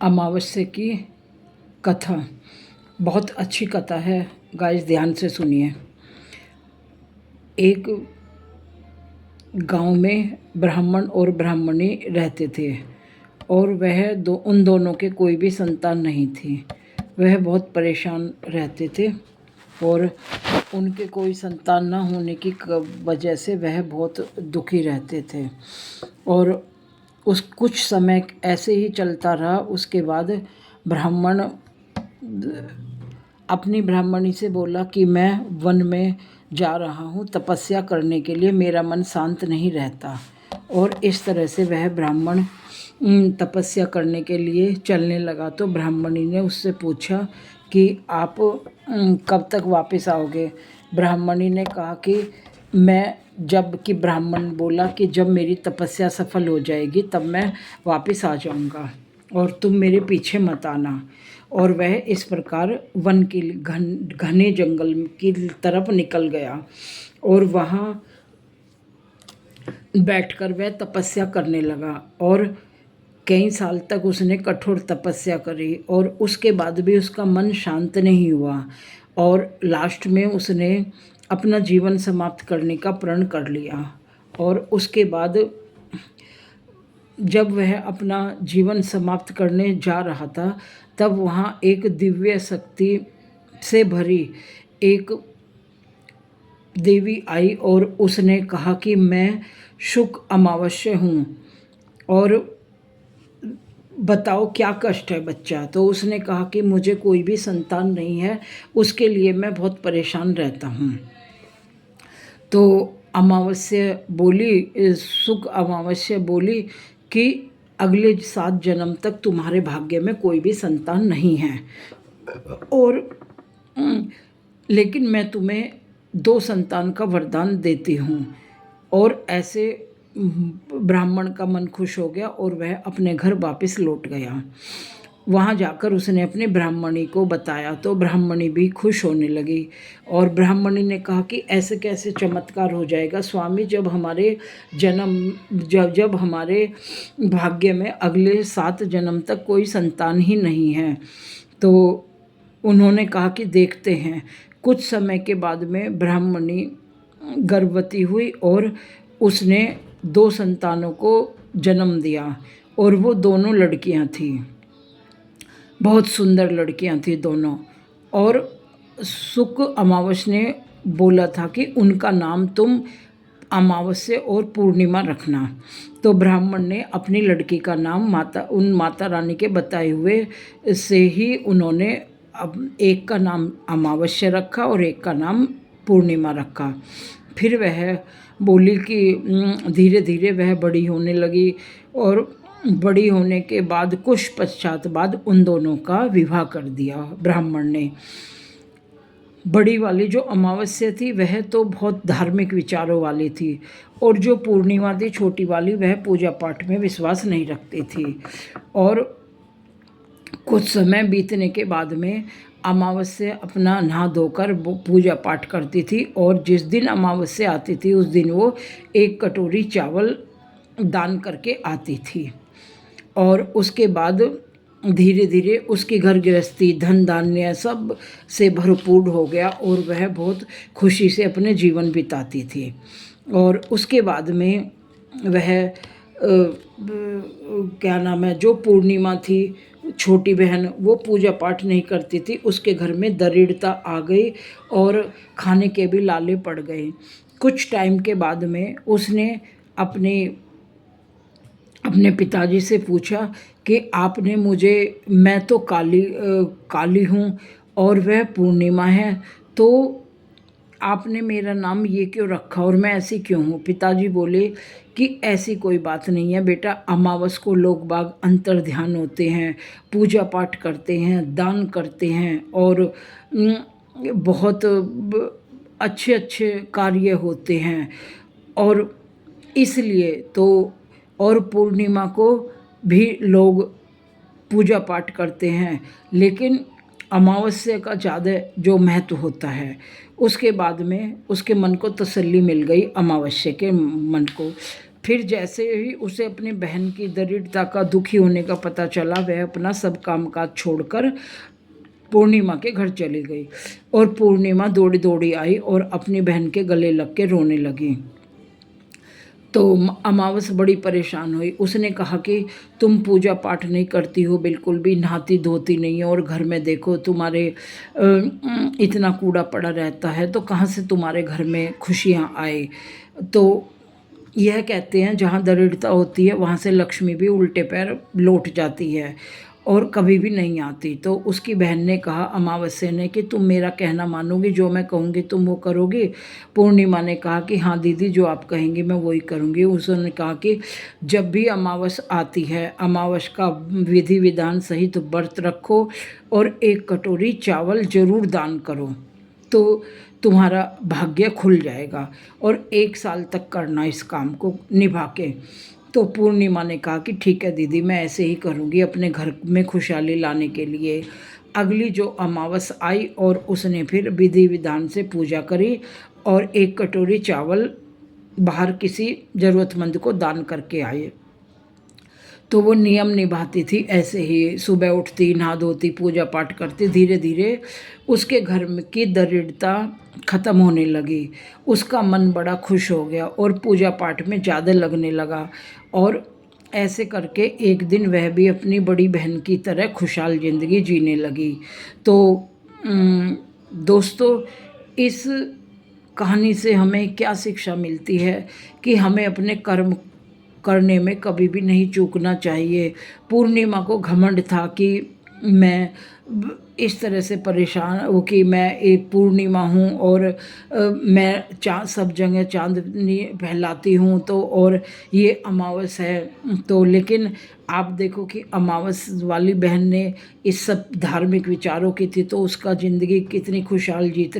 अमावस्या की कथा बहुत अच्छी कथा है। गाइस ध्यान से सुनिए। एक गांव में ब्राह्मण और ब्राह्मणी रहते थे और उन दोनों के कोई भी संतान नहीं थी। वह बहुत परेशान रहते थे और उनके कोई संतान न होने की वजह से वह बहुत दुखी रहते थे। और उस कुछ समय ऐसे ही चलता रहा। उसके बाद ब्राह्मण अपनी ब्राह्मणी से बोला कि मैं वन में जा रहा हूँ तपस्या करने के लिए, मेरा मन शांत नहीं रहता। और इस तरह से वह ब्राह्मण तपस्या करने के लिए चलने लगा। तो ब्राह्मणी ने उससे पूछा कि आप कब तक वापस आओगे। ब्राह्मणी ने कहा कि ब्राह्मण बोला कि जब मेरी तपस्या सफल हो जाएगी तब मैं वापस आ जाऊंगा और तुम मेरे पीछे मत आना। और वह इस प्रकार वन के घने जंगल की तरफ निकल गया और वहाँ बैठकर वह तपस्या करने लगा। और कई साल तक उसने कठोर तपस्या करी और उसके बाद भी उसका मन शांत नहीं हुआ। और लास्ट में उसने अपना जीवन समाप्त करने का प्रण कर लिया। और उसके बाद जब वह अपना जीवन समाप्त करने जा रहा था तब वहाँ एक दिव्य शक्ति से भरी एक देवी आई और उसने कहा कि मैं शुक्ल अमावस्या हूँ और बताओ क्या कष्ट है बच्चा। तो उसने कहा कि मुझे कोई भी संतान नहीं है, उसके लिए मैं बहुत परेशान रहता हूँ। तो अमावस्या बोली, शुक्ल अमावस्या बोली कि अगले 7 जन्म तक तुम्हारे भाग्य में कोई भी संतान नहीं है और लेकिन मैं तुम्हें 2 संतान का वरदान देती हूँ। और ऐसे ब्राह्मण का मन खुश हो गया और वह अपने घर वापस लौट गया। वहाँ जाकर उसने अपनी ब्राह्मणी को बताया तो ब्राह्मणी भी खुश होने लगी। और ब्राह्मणी ने कहा कि ऐसे कैसे चमत्कार हो जाएगा स्वामी, जब हमारे भाग्य में अगले 7 जन्म तक कोई संतान ही नहीं है। तो उन्होंने कहा कि देखते हैं। कुछ समय के बाद में ब्राह्मणी गर्भवती हुई और उसने 2 संतानों को जन्म दिया और वो दोनों लड़कियां थीं। बहुत सुंदर लड़कियां थीं दोनों। और शुक्ल अमावस्या ने बोला था कि उनका नाम तुम अमावस्या और पूर्णिमा रखना। तो ब्राह्मण ने अपनी लड़की का नाम माता रानी के बताए हुए से ही उन्होंने एक का नाम अमावस्या रखा और एक का नाम पूर्णिमा रखा। फिर वह बोली कि धीरे धीरे वह बड़ी होने लगी और बड़ी होने के बाद कुछ पश्चात बाद उन दोनों का विवाह कर दिया ब्राह्मण ने। बड़ी वाली जो अमावस्या थी वह तो बहुत धार्मिक विचारों वाली थी और जो पूर्णिमा थी छोटी वाली वह पूजा पाठ में विश्वास नहीं रखती थी। और कुछ समय बीतने के बाद में अमावस्या अपना नहा धोकर पूजा पाठ करती थी और जिस दिन अमावस्या आती थी उस दिन वो 1 कटोरी चावल दान करके आती थी। और उसके बाद धीरे धीरे उसकी घर गृहस्थी धन धान्य सब से भरपूर हो गया और वह बहुत खुशी से अपने जीवन बिताती थी। और उसके बाद में वह क्या नाम है, जो पूर्णिमा थी छोटी बहन, वो पूजा पाठ नहीं करती थी। उसके घर में दरिद्रता आ गई और खाने के भी लाले पड़ गए। कुछ टाइम के बाद में उसने अपने पिताजी से पूछा कि आपने मैं तो काली हूँ और वह पूर्णिमा है, तो आपने मेरा नाम ये क्यों रखा और मैं ऐसी क्यों हूँ। पिताजी बोले कि ऐसी कोई बात नहीं है बेटा, अमावस को लोग बाग अंतर ध्यान होते हैं, पूजा पाठ करते हैं, दान करते हैं और बहुत अच्छे अच्छे कार्य होते हैं। और इसलिए तो और पूर्णिमा को भी लोग पूजा पाठ करते हैं, लेकिन अमावस्या का ज़्यादा जो महत्व होता है। उसके बाद में उसके मन को तसल्ली मिल गई, अमावस्या के मन को। फिर जैसे ही उसे अपनी बहन की दरिद्रता का, दुखी होने का पता चला, वह अपना सब कामकाज छोड़कर पूर्णिमा के घर चली गई। और पूर्णिमा दौड़ी दौड़ी आई और अपनी बहन के गले लग के रोने लगी। तो अमावस बड़ी परेशान हुई। उसने कहा कि तुम पूजा पाठ नहीं करती हो, बिल्कुल भी नहाती धोती नहीं हो, और घर में देखो तुम्हारे इतना कूड़ा पड़ा रहता है, तो कहाँ से तुम्हारे घर में खुशियाँ आए। तो यह कहते हैं जहाँ दरिद्रता होती है वहाँ से लक्ष्मी भी उल्टे पैर लौट जाती है और कभी भी नहीं आती। तो उसकी बहन ने कहा अमावस्या ने कि तुम मेरा कहना मानोगी, जो मैं कहूँगी तुम वो करोगी। पूर्णिमा ने कहा कि हाँ दीदी, जो आप कहेंगी मैं वही करूँगी। उसने कहा कि जब भी अमावस आती है, अमावस का विधि विधान सहित व्रत रखो और 1 कटोरी चावल जरूर दान करो, तो तुम्हारा भाग्य खुल जाएगा, और 1 साल तक करना इस काम को निभा के। तो पूर्णिमा ने कहा कि ठीक है दीदी, मैं ऐसे ही करूँगी अपने घर में खुशहाली लाने के लिए। अगली जो अमावस आई और उसने फिर विधि विधान से पूजा करी और 1 कटोरी चावल बाहर किसी ज़रूरतमंद को दान करके आए। तो वो नियम निभाती थी, ऐसे ही सुबह उठती, नहा धोती, पूजा पाठ करती। धीरे धीरे उसके घर में की दरिद्रता ख़त्म होने लगी। उसका मन बड़ा खुश हो गया और पूजा पाठ में ज़्यादा लगने लगा। और ऐसे करके एक दिन वह भी अपनी बड़ी बहन की तरह खुशहाल ज़िंदगी जीने लगी। तो दोस्तों, इस कहानी से हमें क्या शिक्षा मिलती है कि हमें अपने कर्म करने में कभी भी नहीं चूकना चाहिए। पूर्णिमा को घमंड था कि मैं इस तरह से परेशान हो कि मैं एक पूर्णिमा हूँ और मैं सब जगह चांदनी फैलाती हूँ, तो और ये अमावस है। तो लेकिन आप देखो कि अमावस वाली बहन ने इस सब धार्मिक विचारों की थी, तो उसका ज़िंदगी कितनी खुशहाल बीत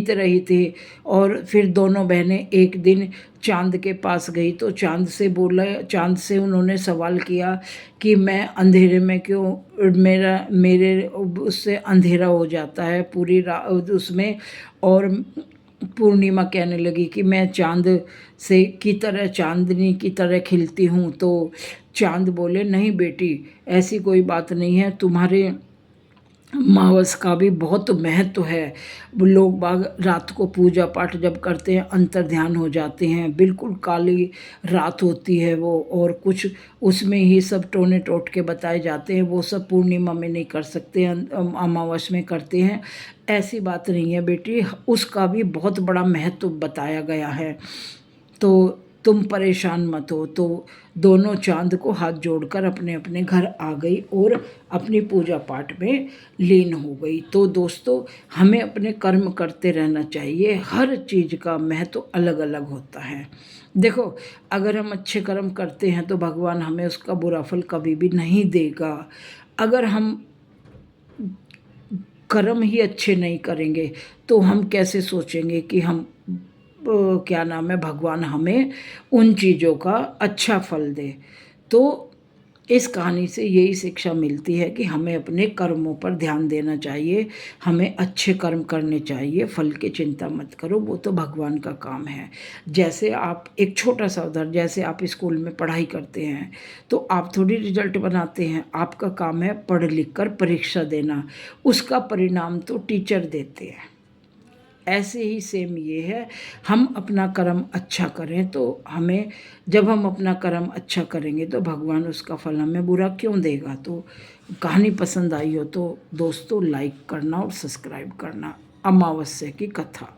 रही थी। और फिर दोनों बहनें एक दिन चांद के पास गई, तो चांद से उन्होंने सवाल किया कि मैं अंधेरे में क्यों, मेरे उससे अंधेरा हो जाता है पूरी रात उसमें। और पूर्णिमा कहने लगी कि मैं चांद से की तरह, चांदनी की तरह खिलती हूँ। तो चांद बोले नहीं बेटी, ऐसी कोई बात नहीं है, तुम्हारे अमावस का भी बहुत महत्व है। लोग बाग रात को पूजा पाठ जब करते हैं अंतर ध्यान हो जाते हैं, बिल्कुल काली रात होती है वो, और कुछ उसमें ही सब टोने टोटके बताए जाते हैं, वो सब पूर्णिमा में नहीं कर सकते, अमावस में करते हैं। ऐसी बात नहीं है बेटी, उसका भी बहुत बड़ा महत्व बताया गया है। तो तुम परेशान मत हो। तो दोनों चांद को हाथ जोड़कर अपने अपने घर आ गई और अपनी पूजा पाठ में लीन हो गई। तो दोस्तों, हमें अपने कर्म करते रहना चाहिए। हर चीज़ का महत्व अलग अलग होता है। देखो, अगर हम अच्छे कर्म करते हैं तो भगवान हमें उसका बुरा फल कभी भी नहीं देगा। अगर हम कर्म ही अच्छे नहीं करेंगे तो हम कैसे सोचेंगे कि हम क्या नाम है, भगवान हमें उन चीज़ों का अच्छा फल दे। तो इस कहानी से यही शिक्षा मिलती है कि हमें अपने कर्मों पर ध्यान देना चाहिए, हमें अच्छे कर्म करने चाहिए, फल की चिंता मत करो, वो तो भगवान का काम है। जैसे आप एक छोटा सा उदाहरण, जैसे आप स्कूल में पढ़ाई करते हैं तो आप थोड़ी रिजल्ट बनाते हैं, आपका काम है पढ़ लिख कर परीक्षा देना, उसका परिणाम तो टीचर देते हैं। ऐसे ही सेम ये है, हम अपना कर्म अच्छा करें तो हमें, जब हम अपना कर्म अच्छा करेंगे तो भगवान उसका फल हमें बुरा क्यों देगा। तो कहानी पसंद आई हो तो दोस्तों लाइक करना और सब्सक्राइब करना। अमावस्या की कथा।